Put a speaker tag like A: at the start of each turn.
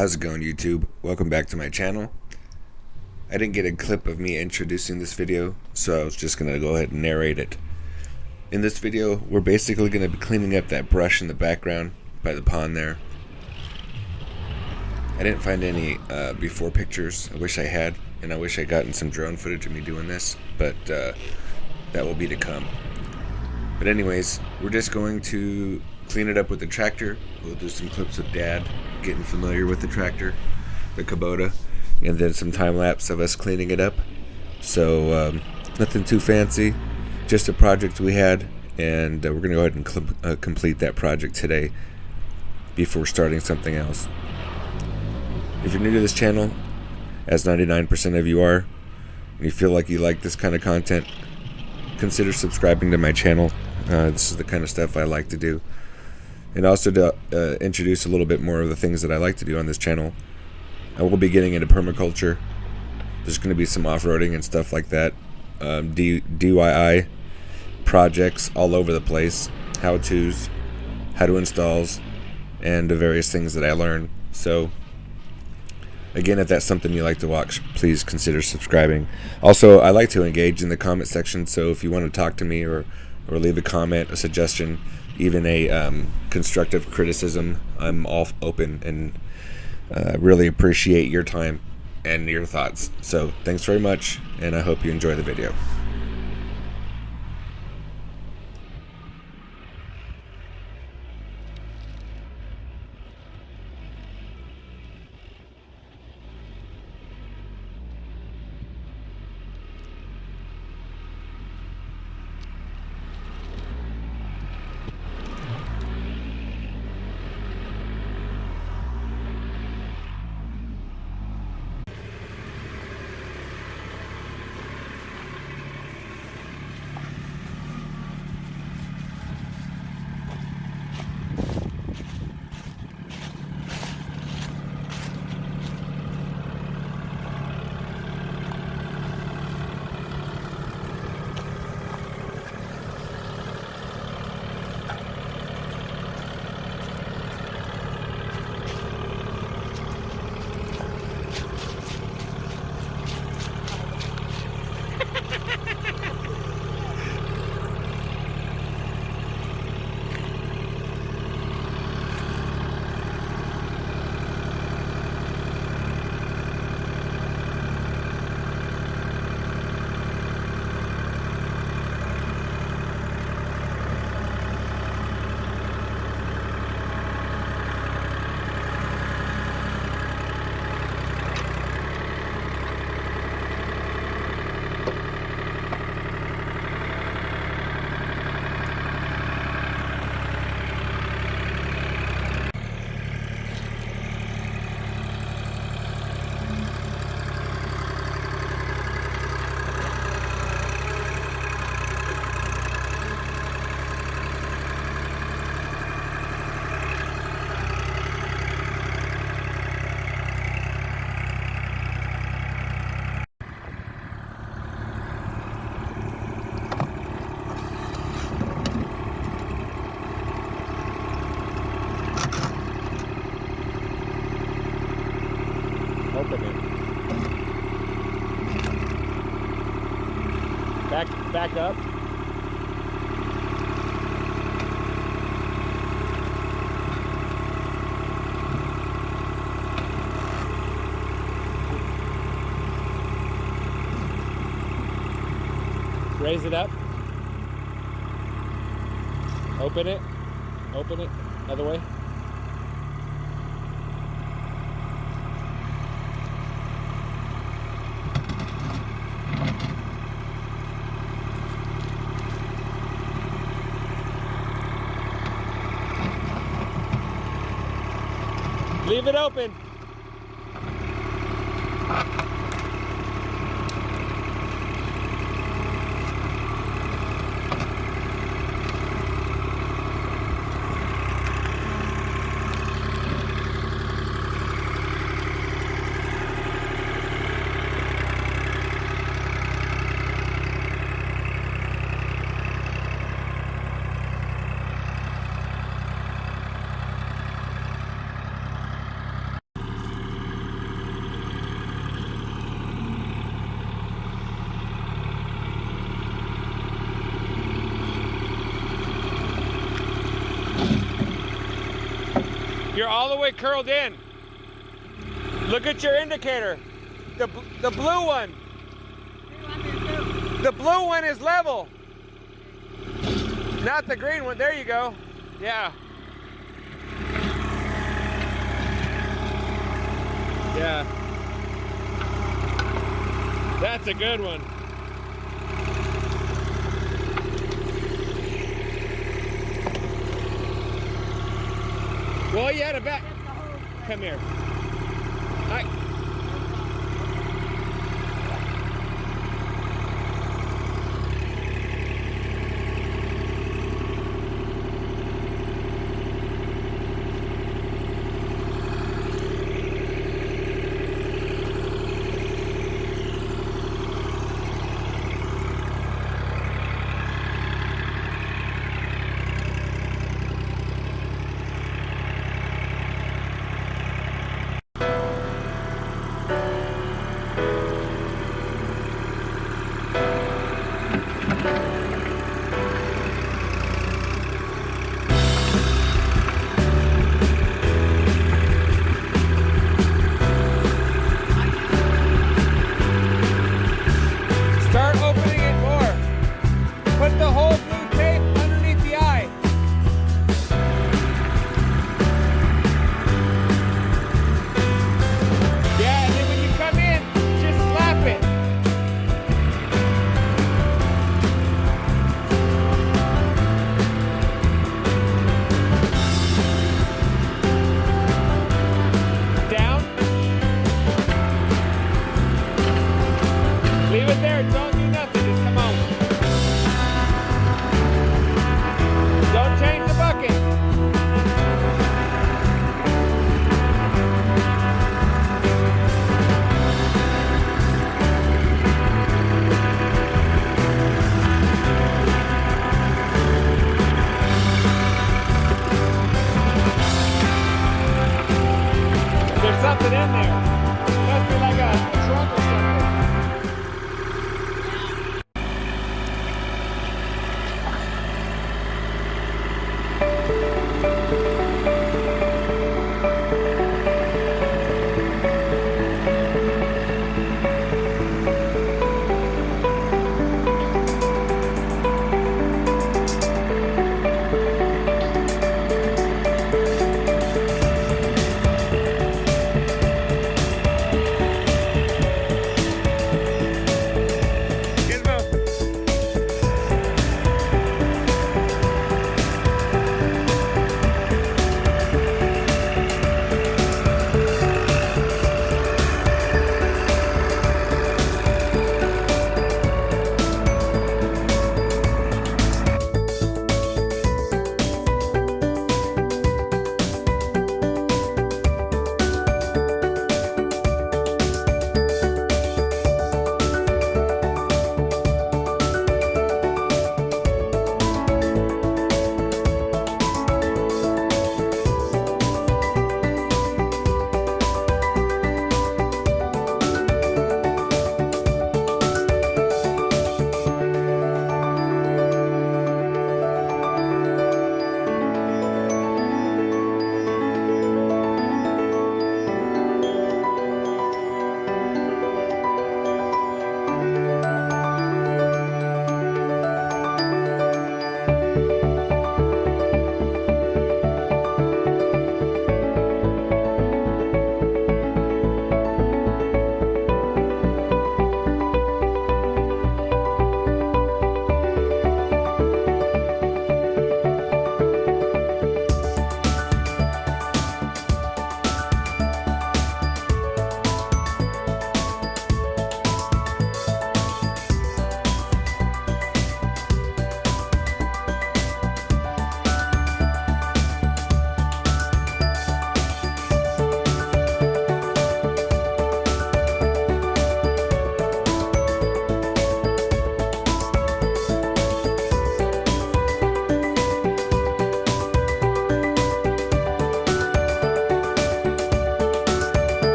A: How's it going, YouTube? Welcome back to my channel. I didn't get a clip of me introducing this video, so I was just going to go ahead and narrate it. In this video, we're basically going to be cleaning up that brush in the background by the pond there. I didn't find any before pictures. I wish I had, and I wish I gotten some drone footage of me doing this, but that will be to come. But anyways, we're just going to clean it up with the tractor. We'll do some clips of Dad getting familiar with the tractor, the Kubota, and then some time lapse of us cleaning it up. So nothing too fancy, just a project we had, and we're gonna go ahead and complete that project today before starting something else. If you're new to this channel, as 99% of you are, and you feel like you like this kind of content, consider subscribing to my channel. This is the kind of stuff I like to do. And also to introduce a little bit more of the things that I like to do on this channel. I will be getting into permaculture. There's going to be some off-roading and stuff like that. DIY projects all over the place. How-tos, how-to installs, and the various things that I learn. So, again, if that's something you like to watch, please consider subscribing. Also, I like to engage in the comment section, so if you want to talk to me or leave a comment, a suggestion, even a constructive criticism, I'm all open and really appreciate your time and your thoughts. So thanks very much, and I hope you enjoy the video. Open it. Back up. Raise it up. Open it. Open it. Other way. Leave it open. You're all the way curled in. Look at your indicator. The blue one. The blue one is level. Not the green one. There you go. Yeah. Yeah. That's a good one. Well, you had a back. Come here. Hi. Something in there. Must be like a trunk